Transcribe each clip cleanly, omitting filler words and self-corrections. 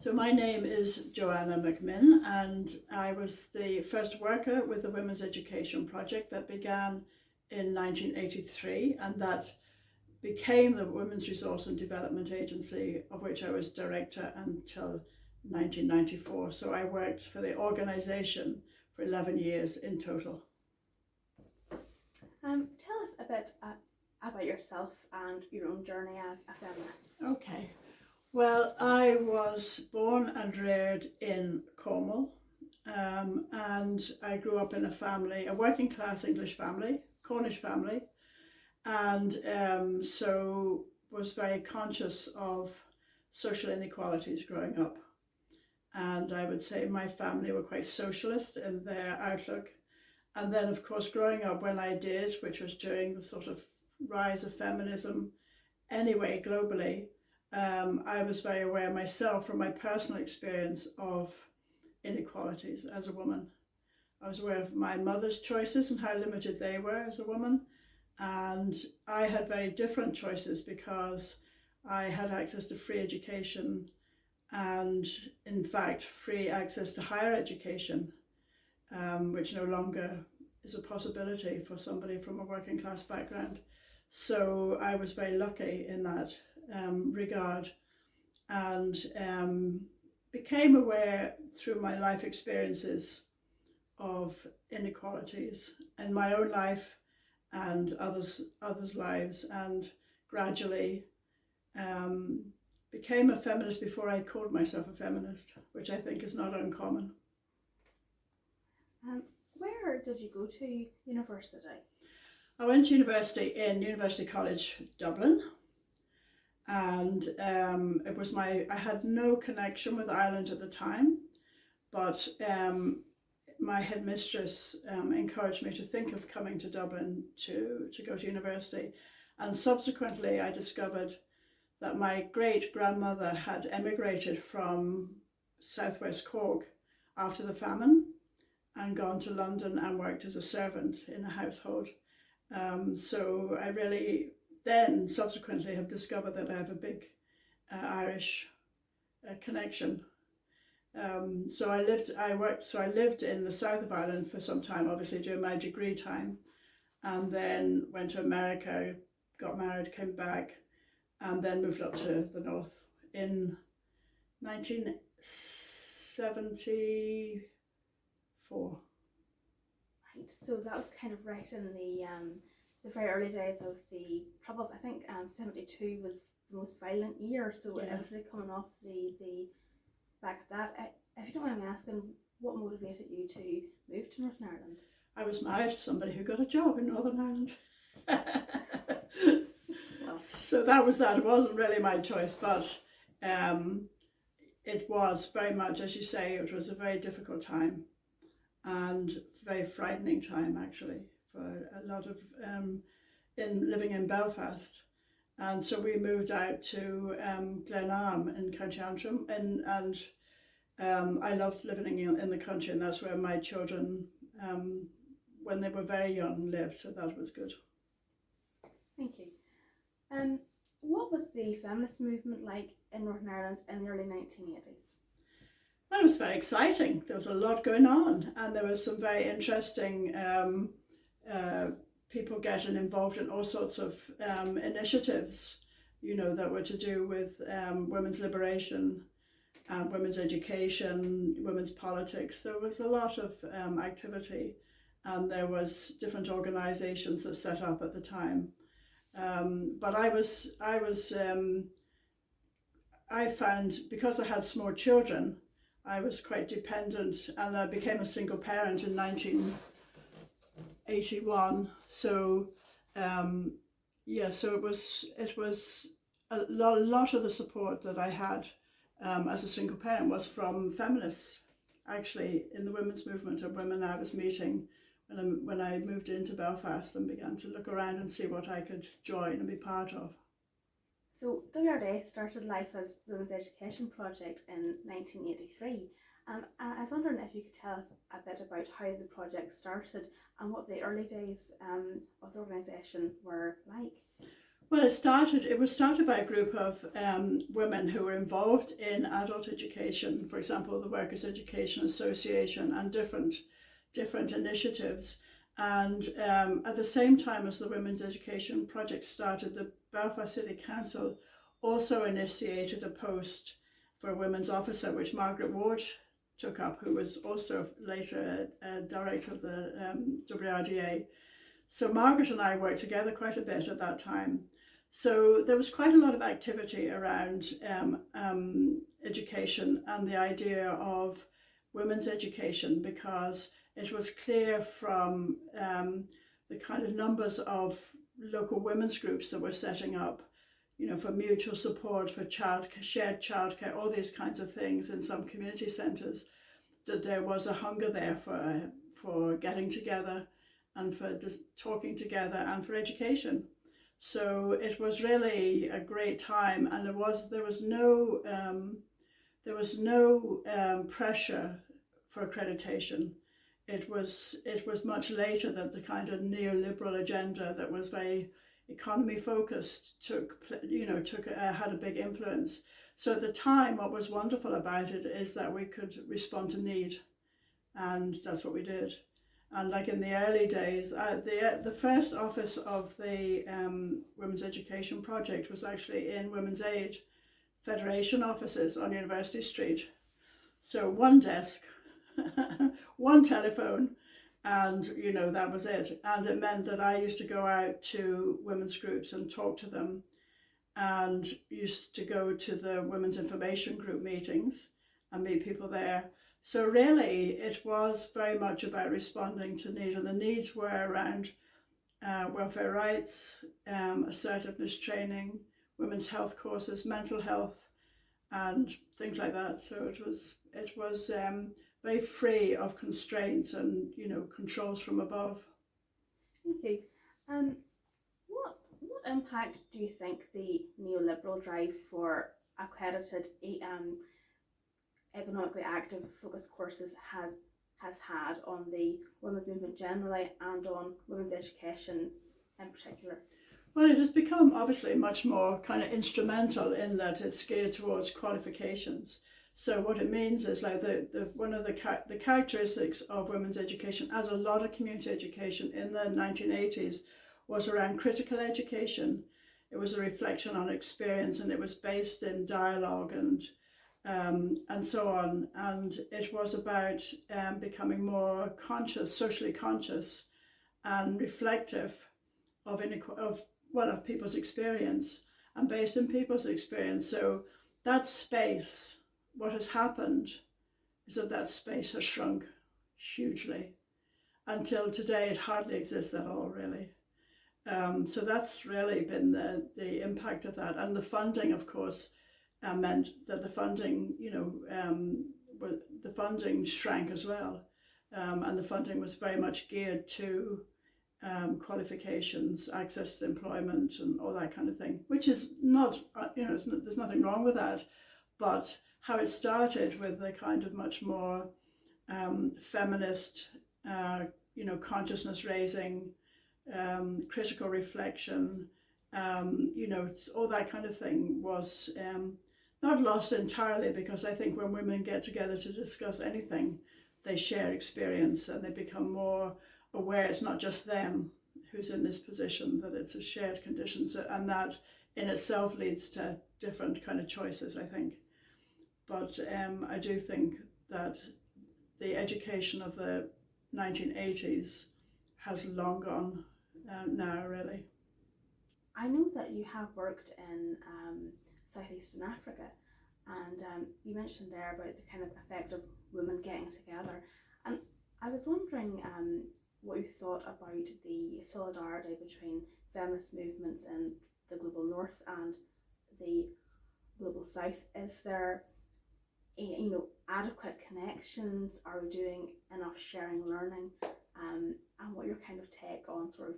So my name is Joanna McMinn, and I was the first worker with the Women's Education Project that began in 1983, and that became the Women's Resource and Development Agency, of which I was director until 1994. So I worked for the organisation for 11 years in total. Tell us a bit about yourself and your own journey as a feminist. Okay. Well, I was born and reared in Cornwall, and I grew up in a working class English family, Cornish family, and so was very conscious of social inequalities growing up. And I would say my family were quite socialist in their outlook. And then, of course, growing up when I did, which was during the sort of rise of feminism anyway, globally, I was very aware myself from my personal experience of inequalities as a woman. I was aware of my mother's choices and how limited they were as a woman. And I had very different choices because I had access to free education and, in fact, free access to higher education, which no longer is a possibility for somebody from a working class background. So I was very lucky in that regard, and became aware through my life experiences of inequalities in my own life and others' lives, and gradually became a feminist before I called myself a feminist, which I think is not uncommon. Where did you go to university? I went to university in University College Dublin, and I had no connection with Ireland at the time, but my headmistress encouraged me to think of coming to Dublin to go to university. And subsequently I discovered that my great-grandmother had emigrated from southwest Cork after the famine and gone to London and worked as a servant in a household. So I really then subsequently have discovered that I have a big Irish connection. So I lived in the south of Ireland for some time, obviously during my degree time, and then went to America, got married, came back, and then moved up to the north in 1974. Right, so that was kind of right in the very early days of the Troubles. I think 72 was the most violent year, so Yeah. it was really coming off the back of that. If you don't mind me asking, what motivated you to move to Northern Ireland? I was married to somebody who got a job in Northern Ireland. Well, so that was that. It wasn't really my choice, but it was very much, as you say, it was a very difficult time and very frightening time, actually, for a lot of living in Belfast. And so we moved out to Glenarm in County Antrim, and I loved living in the country, and that's where my children, when they were very young, lived, so that was good. thank you. What was the feminist movement like in Northern Ireland in the early 1980s? Well, it was very exciting. There was a lot going on, and there was some very interesting people getting involved in all sorts of initiatives, that were to do with women's liberation, women's education, women's politics. There was a lot of activity, and there was different organisations that set up at the time. But I found, because I had small children, I was quite dependent, and I became a single parent in 1981. So, so it was a lot of the support that I had as a single parent was from feminists, actually, in the women's movement of women I was meeting when I moved into Belfast and began to look around and see what I could join and be part of. So WRDA started life as the Women's Education Project in 1983. I was wondering if you could tell us a bit about how the project started and what the early days of the organisation were like. Well, it was started by a group of women who were involved in adult education, for example, the Workers' Education Association and different initiatives. And at the same time as the Women's Education Project started, the Belfast City Council also initiated a post for a women's officer, which Margaret Ward took up, who was also later a director of the WRDA. So Margaret and I worked together quite a bit at that time. So there was quite a lot of activity around education and the idea of women's education, because it was clear from the kind of numbers of local women's groups that were setting up, you know, for mutual support, for shared childcare, all these kinds of things in some community centres, that there was a hunger there for getting together and for just talking together and for education. So it was really a great time, and there was no pressure for accreditation. It was much later that the kind of neoliberal agenda that was very economy focused had a big influence. So at the time, what was wonderful about it is that we could respond to need, and that's what we did. And like in the early days, the first office of the Women's Education Project was actually in Women's Aid Federation offices on University Street. So one desk, one telephone, and you know, that was it. And it meant that I used to go out to women's groups and talk to them, and used to go to the Women's Information Group meetings and meet people there. So really, it was very much about responding to need, and the needs were around welfare rights, assertiveness training, women's health courses, mental health, and things like that. So it was very free of constraints and, you know, controls from above. Thank you. What impact do you think the neoliberal drive for accredited economically active focus courses has had on the women's movement generally and on women's education in particular? Well, it has become obviously much more kind of instrumental in that it's geared towards qualifications. So what it means is, like, one of the characteristics of women's education, as a lot of community education in the 1980s, was around critical education. It was a reflection on experience, and it was based in dialogue and so on. And it was about becoming more conscious, socially conscious, and reflective of people's experience, and based in people's experience. So that space, what has happened is that space has shrunk hugely. Until today, it hardly exists at all, really. So that's really been the impact of that. And the funding, of course, meant that the funding, the funding shrank as well. And the funding was very much geared to qualifications, access to employment, and all that kind of thing, which is not, there's nothing wrong with that. But how it started with the kind of much more feminist, consciousness raising, critical reflection, all that kind of thing was not lost entirely, because I think when women get together to discuss anything, they share experience and they become more aware it's not just them who's in this position, that it's a shared condition. So, and that in itself leads to different kind of choices, I think. But I do think that the education of the 1980s has long gone now, really. I know that you have worked in Southeastern Africa, and you mentioned there about the kind of effect of women getting together. And I was wondering what you thought about the solidarity between feminist movements in the global north and the global south. Is there adequate connections? Are we doing enough sharing learning? And what your kind of take on sort of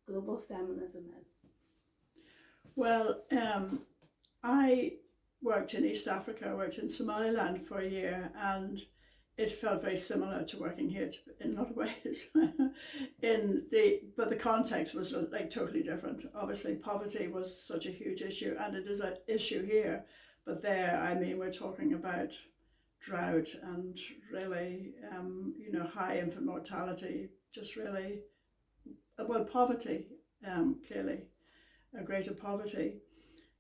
global feminism is? Well, I worked in East Africa. I worked in Somaliland for a year, and it felt very similar to working here in a lot of ways. But the context was like totally different. Obviously, poverty was such a huge issue, and it is an issue here. But there, I mean, we're talking about drought and really, high infant mortality. Just really, well, poverty, clearly, a greater poverty.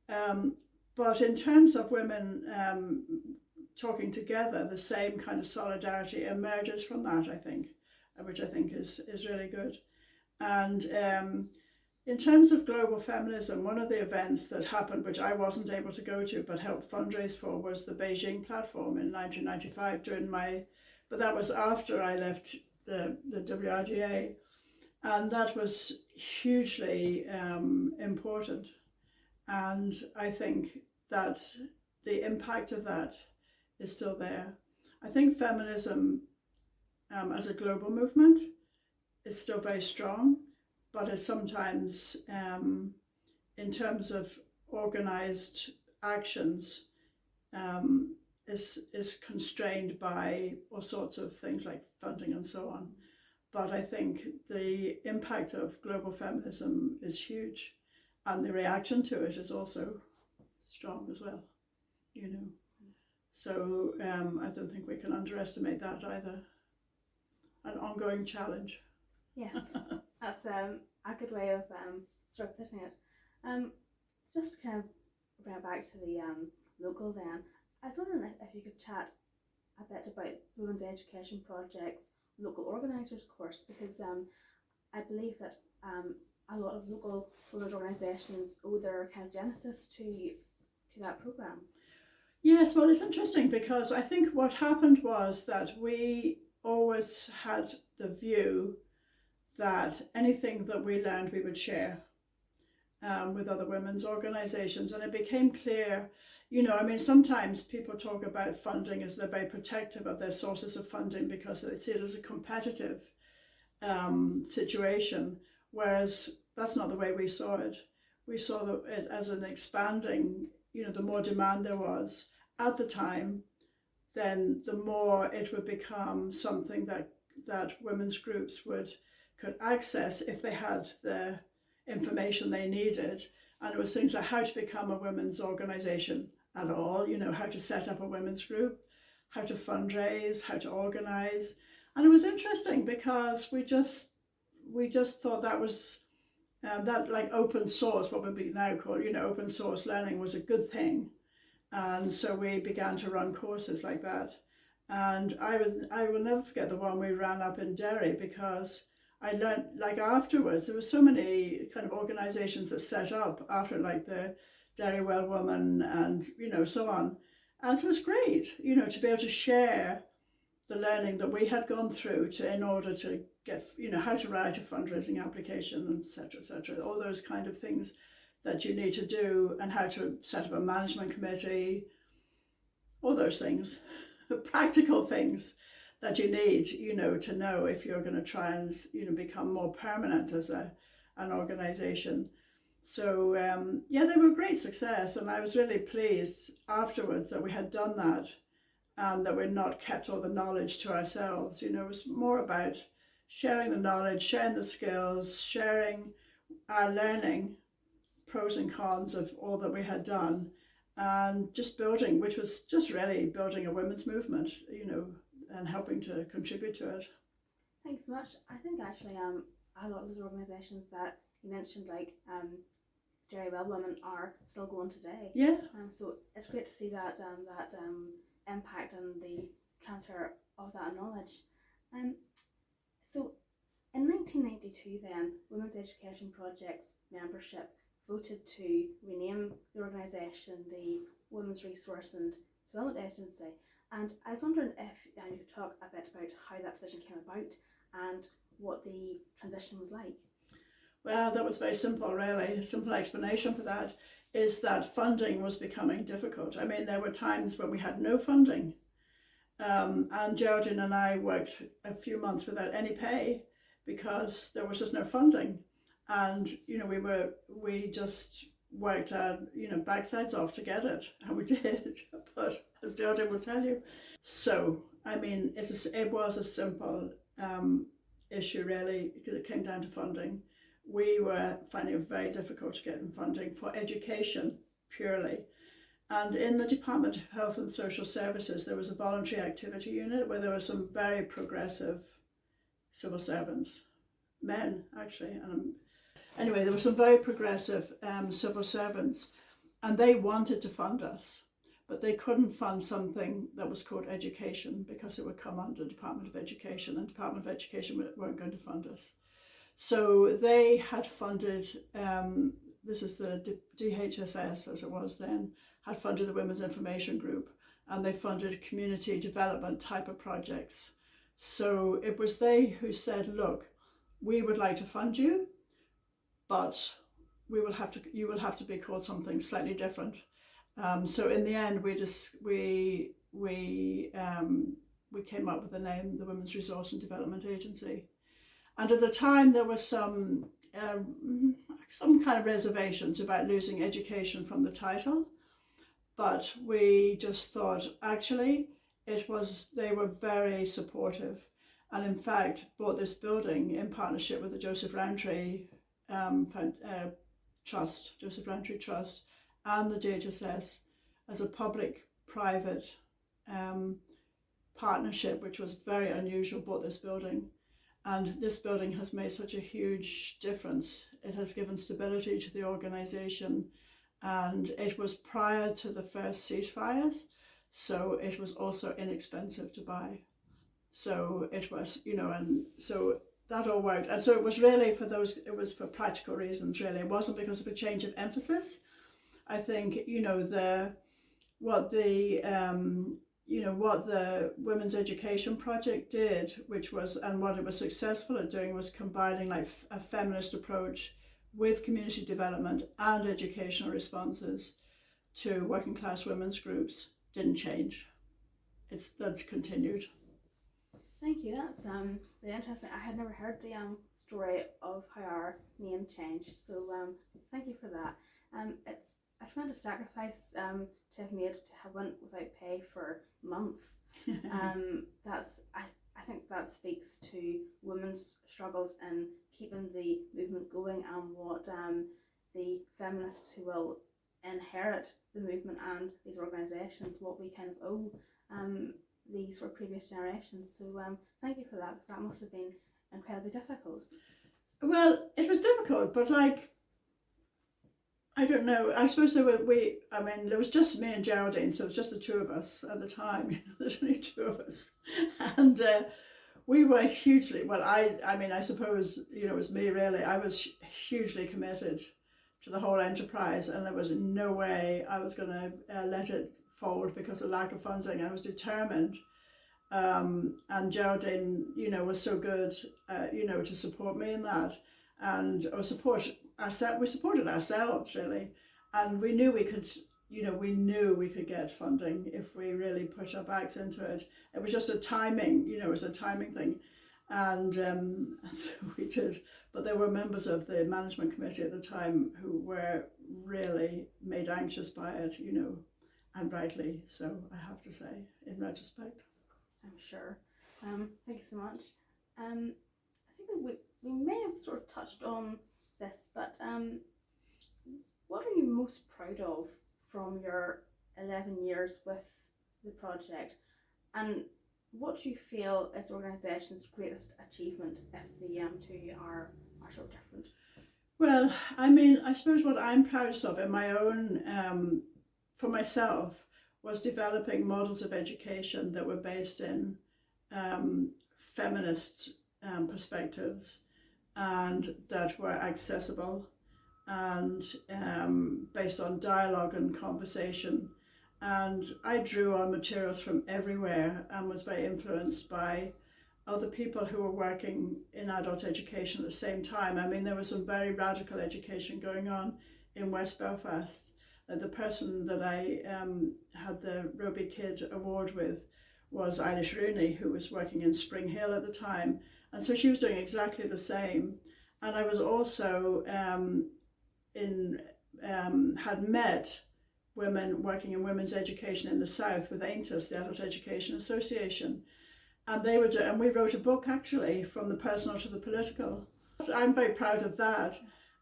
But in terms of women talking together, the same kind of solidarity emerges from that, I think, which I think is really good. And in terms of global feminism, one of the events that happened, which I wasn't able to go to but helped fundraise for, was the Beijing platform in 1995 but that was after I left the WRDA. And that was hugely important. And I think that the impact of that is still there. I think feminism as a global movement is still very strong, but is sometimes, in terms of organised actions, is constrained by all sorts of things like funding and so on. But I think the impact of global feminism is huge, and the reaction to it is also strong as well, So I don't think we can underestimate that either. An ongoing challenge. Yes, that's a good way of sort of putting it. Just to kind of bring it back to the local then, I was wondering if you could chat a bit about Women's Education Project's local organisers course, because I believe that a lot of local women's organisations owe their kind of genesis to that programme. Yes, well, it's interesting because I think what happened was that we always had the view that anything that we learned we would share with other women's organisations, and it became clear, sometimes people talk about funding as they're very protective of their sources of funding because they see it as a competitive situation, whereas that's not the way we saw it. We saw it as an expanding, the more demand there was at the time, then the more it would become something that women's groups could access if they had the information they needed. And it was things like how to become a women's organisation at all, how to set up a women's group, how to fundraise, how to organise. And it was interesting because we just thought that was that, like, open source, what would be now called, open source learning, was a good thing. And so we began to run courses like that. And I will never forget the one we ran up in Derry, because I learned, like, afterwards, there were so many kind of organisations that set up after, like the Derry Well Woman and, so on. And so it was great, to be able to share the learning that we had gone through in order to get, how to write a fundraising application, et cetera, all those kind of things that you need to do, and how to set up a management committee, all those things, practical things that you need, to know if you're going to try and, become more permanent as an organisation. So, they were a great success, and I was really pleased afterwards that we had done that, and that we'd not kept all the knowledge to ourselves. It was more about sharing the knowledge, sharing the skills, sharing our learning, pros and cons of all that we had done, and just building, which was just really building a women's movement, and helping to contribute to it. Thanks so much. I think actually a lot of those organisations that you mentioned, like Derry Well Women, are still going today. Yeah. So it's great to see that impact and the transfer of that knowledge. So in 1992 then, Women's Education Project's membership voted to rename the organisation the Women's Resource and Development Agency. And I was wondering if you could talk a bit about how that decision came about and what the transition was like. Well, that was very simple, really. A simple explanation for that is that funding was becoming difficult. I mean, there were times when we had no funding. And Geraldine and I worked a few months without any pay because there was just no funding. And, we worked our, backsides off to get it, and we did. But as Geraldine will tell you, so I mean, it was a simple issue really, because it came down to funding. We were finding it very difficult to get funding for education purely. And in the Department of Health and Social Services, there was a voluntary activity unit where there were some very progressive civil servants, men actually. And anyway, there were some very progressive civil servants, and they wanted to fund us, but they couldn't fund something that was called education because it would come under Department of Education, and Department of Education weren't going to fund us. So they had funded, this is the DHSS as it was then, had funded the Women's Information Group, and they funded community development type of projects. So it was they who said, look, we would like to fund you, but you will have to be called something slightly different. So in the end, we came up with the name, the Women's Resource and Development Agency. And at the time, there was some kind of reservations about losing education from the title, but we just thought actually they were very supportive, and in fact bought this building in partnership with the Joseph Rowntree Trust, Joseph Rowntree Trust, and the DHSS as a public-private partnership, which was very unusual. Bought this building. And this building has made such a huge difference. It has given stability to the organisation, and it was prior to the first ceasefires, so it was also inexpensive to buy. So it was, and so that all worked. And so it was really it was for practical reasons, really. It wasn't because of a change of emphasis. I think, what the Women's Education Project did, and what it was successful at doing, was combining like a feminist approach with community development and educational responses to working class women's groups. Didn't change. That's continued. Thank you. That's really interesting. I had never heard the story of how our name changed. So thank you for that. It's a tremendous sacrifice to have made, to have went without pay for months. I think that speaks to women's struggles in keeping the movement going, and what the feminists who will inherit the movement and these organisations, what we kind of owe these sort of previous generations. So thank you for that, because that must have been incredibly difficult. Well, it was difficult, but I don't know. I suppose there was just me and Geraldine, so it was just the two of us at the time. There's only two of us, and we were hugely. Well, I suppose it was me really. I was hugely committed to the whole enterprise, and there was no way I was going to let it fold because of lack of funding. I was determined, and Geraldine, was so good, to support me in that, and we supported ourselves really, and we knew we could get funding if we really put our backs into it. It was just a timing, it was a timing thing, and so we did. But there were members of the management committee at the time who were really made anxious by it, and rightly so, I have to say, in retrospect. I'm sure. Thank you so much. I think we may have sort of touched on this, but what are you most proud of from your 11 years with the project, and what do you feel is the organisation's greatest achievement if the two are so different? Well, I suppose what I'm proudest of in my own, for myself, was developing models of education that were based in feminist perspectives, and that were accessible, and based on dialogue and conversation. And I drew on materials from everywhere and was very influenced by other people who were working in adult education at the same time. There was some very radical education going on in West Belfast. The person that I had the Roby Kid Award with was Eilish Rooney, who was working in Spring Hill at the time. And so she was doing exactly the same. And I was also had met women working in women's education in the South with AINTAS, the Adult Education Association. And and we wrote a book actually, From the Personal to the Political. I'm very proud of that.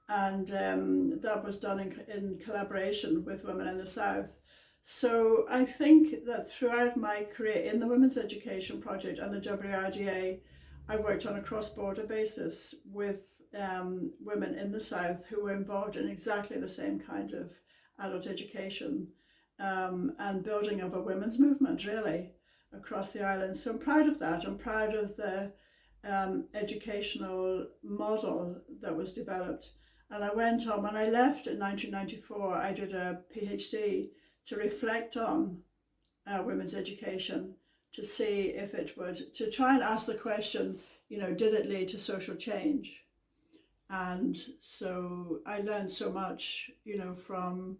And that was done in collaboration with women in the South. So I think that throughout my career in the Women's Education Project and the WRDA, I worked on a cross-border basis with women in the South who were involved in exactly the same kind of adult education and building of a women's movement, really, across the island. So I'm proud of that. I'm proud of the educational model that was developed. And I went on, when I left in 1994, I did a PhD to reflect on women's education, to see if it would, to try and ask the question, did it lead to social change? And so I learned so much, from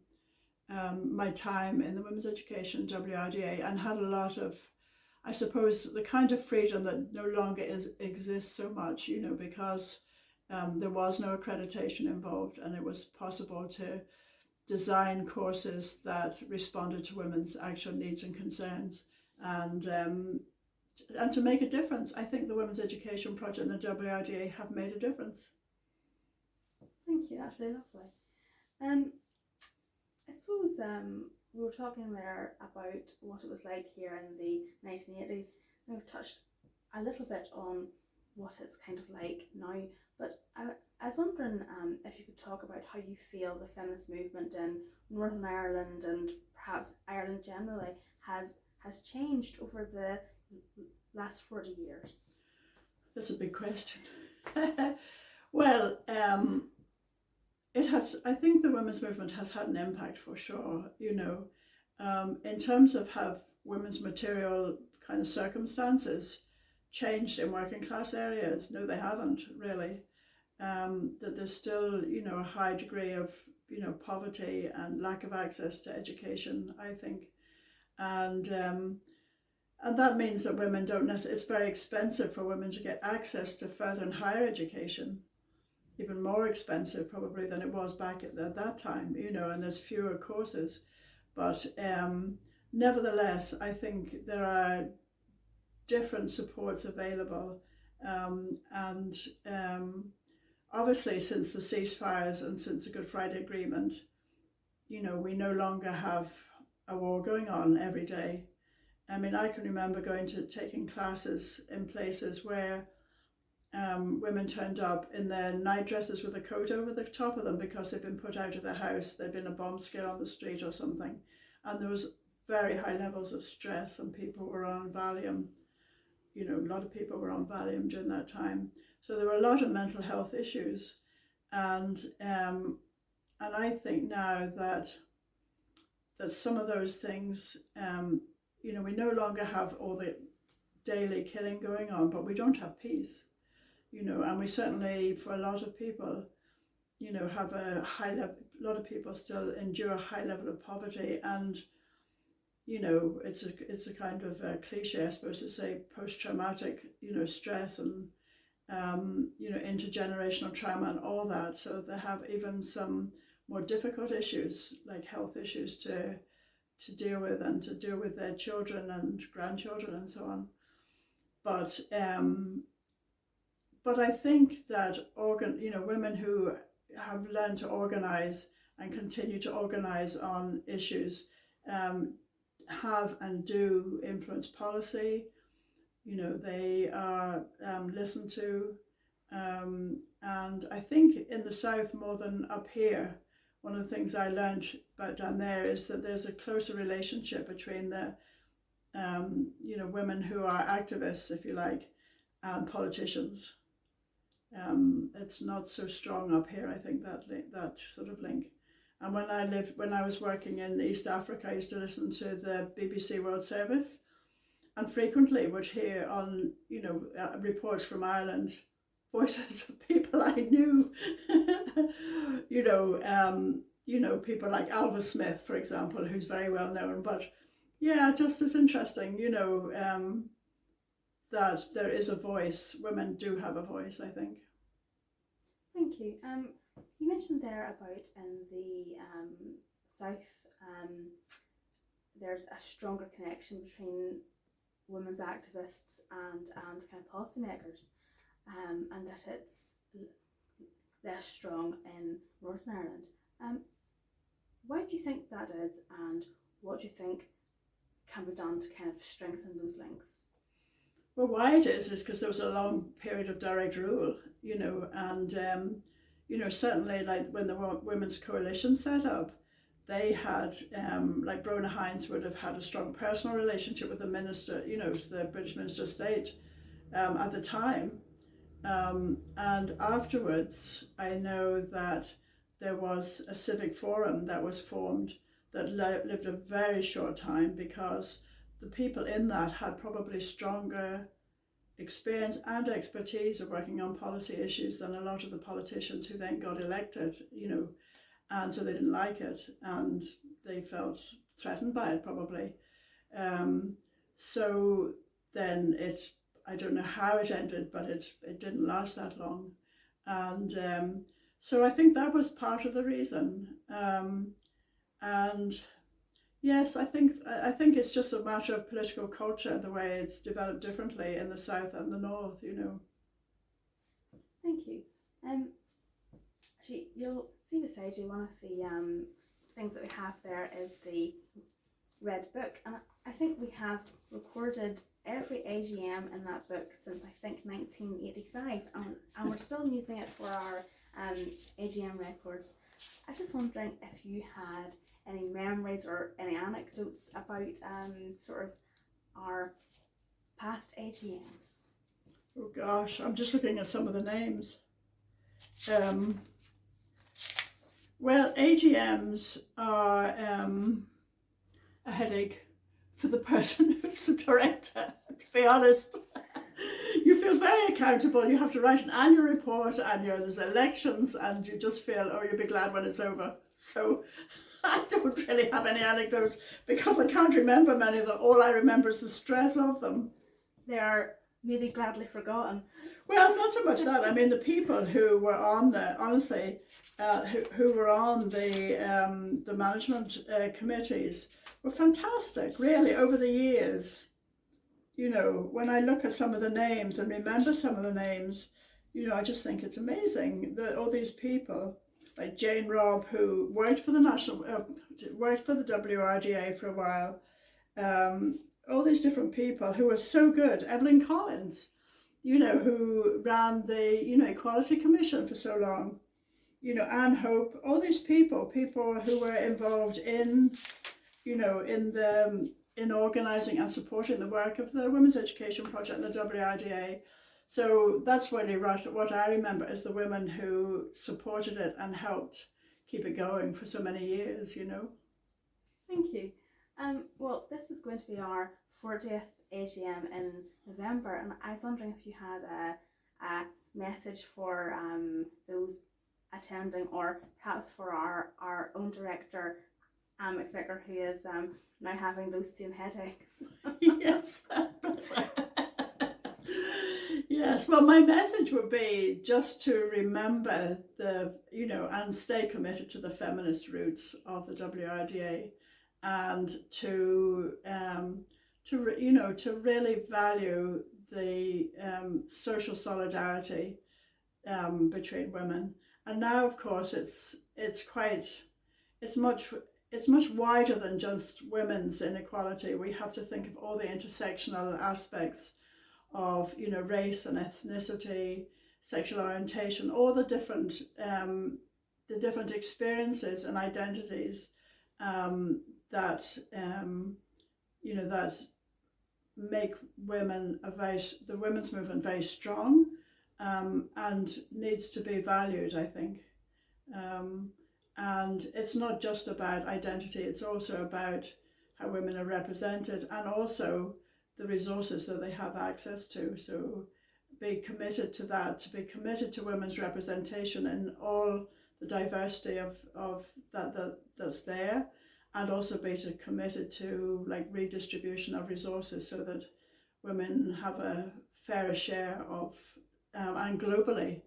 my time in the Women's Education WRDA, and had a lot of, I suppose, the kind of freedom that no longer exists so much, because there was no accreditation involved, and it was possible to design courses that responded to women's actual needs and concerns, and to make a difference. I think the Women's Education Project and the WRDA have made a difference. Thank you, that's really lovely. I suppose we were talking there about what it was like here in the 1980s. We've touched a little bit on what it's kind of like now, but I was wondering if you could talk about how you feel the feminist movement in Northern Ireland and perhaps Ireland generally has changed over the last 40 years. That's a big question. Well, it has. I think the women's movement has had an impact for sure. In terms of have women's material kind of circumstances changed in working class areas? No, they haven't really. That there's still, a high degree of, poverty and lack of access to education, I think, and that means that women don't necessarily. It's very expensive for women to get access to further and higher education. Even more expensive probably than it was back at that time, and there's fewer courses. But nevertheless, I think there are different supports available. And obviously, since the ceasefires and since the Good Friday Agreement, we no longer have a war going on every day. I mean, I can remember taking classes in places where women turned up in their night dresses with a coat over the top of them because they'd been put out of their house, there'd been a bomb scare on the street or something, and there was very high levels of stress, and people were on Valium. A lot of people were on Valium during that time. So there were a lot of mental health issues, and I think now that some of those things, we no longer have all the daily killing going on, but we don't have peace. And we certainly, for a lot of people, have a high level. A lot of people still endure a high level of poverty, and it's a kind of a cliche, I suppose, to say post-traumatic, stress and intergenerational trauma and all that. So they have even some more difficult issues, like health issues, to deal with, and to deal with their children and grandchildren and so on. But I think that women who have learned to organise and continue to organise on issues have and do influence policy. They are listened to, and I think in the South more than up here, one of the things I learned about down there is that there's a closer relationship between the women who are activists, if you like, and politicians. It's not so strong up here, I think, that sort of link. And when I was working in East Africa, I used to listen to the BBC World Service, and frequently would hear on, reports from Ireland, voices of people I knew, people like Alva Smith, for example, who's very well known. But yeah, just as interesting, that there is a voice. Women do have a voice, I think. Thank you. You mentioned there about in the South, there's a stronger connection between women's activists and kind of policymakers, and that it's less strong in Northern Ireland. Why do you think that is, and what do you think can be done to kind of strengthen those links? Well, why it is because there was a long period of direct rule, and certainly like when the Women's Coalition set up, they had, like Brona Hines would have had a strong personal relationship with the minister, the British Minister of State at the time. And afterwards, I know that there was a civic forum that was formed that lived a very short time, because the people in that had probably stronger experience and expertise of working on policy issues than a lot of the politicians who then got elected, and so they didn't like it and they felt threatened by it probably. So then I don't know how it ended, but it didn't last that long. And so I think that was part of the reason. And yes, I think it's just a matter of political culture, the way it's developed differently in the South and the North, Thank you. Actually, you'll see beside you one of the things that we have there is the Red Book, and I think we have recorded every AGM in that book since I think 1985, and we're still using it for our AGM records. I was just wondering if you had any memories or any anecdotes about sort of our past AGMs. Oh gosh, I'm just looking at some of the names. Well, AGMs are a headache for the person who's the director, to be honest. You feel very accountable. You have to write an annual report, and there's elections, and you just feel, you'll be glad when it's over. So I don't really have any anecdotes because I can't remember many of them. All I remember is the stress of them. They are maybe gladly forgotten. Well, not so much that. I mean, the people who were on there, honestly, who were on the management committees were fantastic, really, over the years. When I look at some of the names and remember some of the names, I just think it's amazing that all these people, like Jane Robb, who worked for the WRDA for a while, all these different people who were so good. Evelyn Collins, who ran the Equality Commission for so long. Anne Hope, all these people who were involved in organising and supporting the work of the Women's Education Project and the WRDA. So that's really what I remember as the women who supported it and helped keep it going for so many years, Thank you. Well, this is going to be our 40th AGM in November, and I was wondering if you had a message for those attending, or perhaps for our own director, Anne McVicker, who is now having those same headaches. Yes. Yes, well, my message would be just to remember and stay committed to the feminist roots of the WRDA, and to really value the social solidarity between women. And now, of course, it's much wider than just women's inequality. We have to think of all the intersectional aspects of race and ethnicity, sexual orientation, all the different experiences and identities that make the women's movement very strong, and needs to be valued, I think. And it's not just about identity, it's also about how women are represented, and also the resources that they have access to. So be committed to that, to be committed to women's representation in all the diversity of that's there, and also be committed to redistribution of resources so that women have a fairer share of, and globally,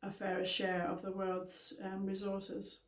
a fair share of the world's resources.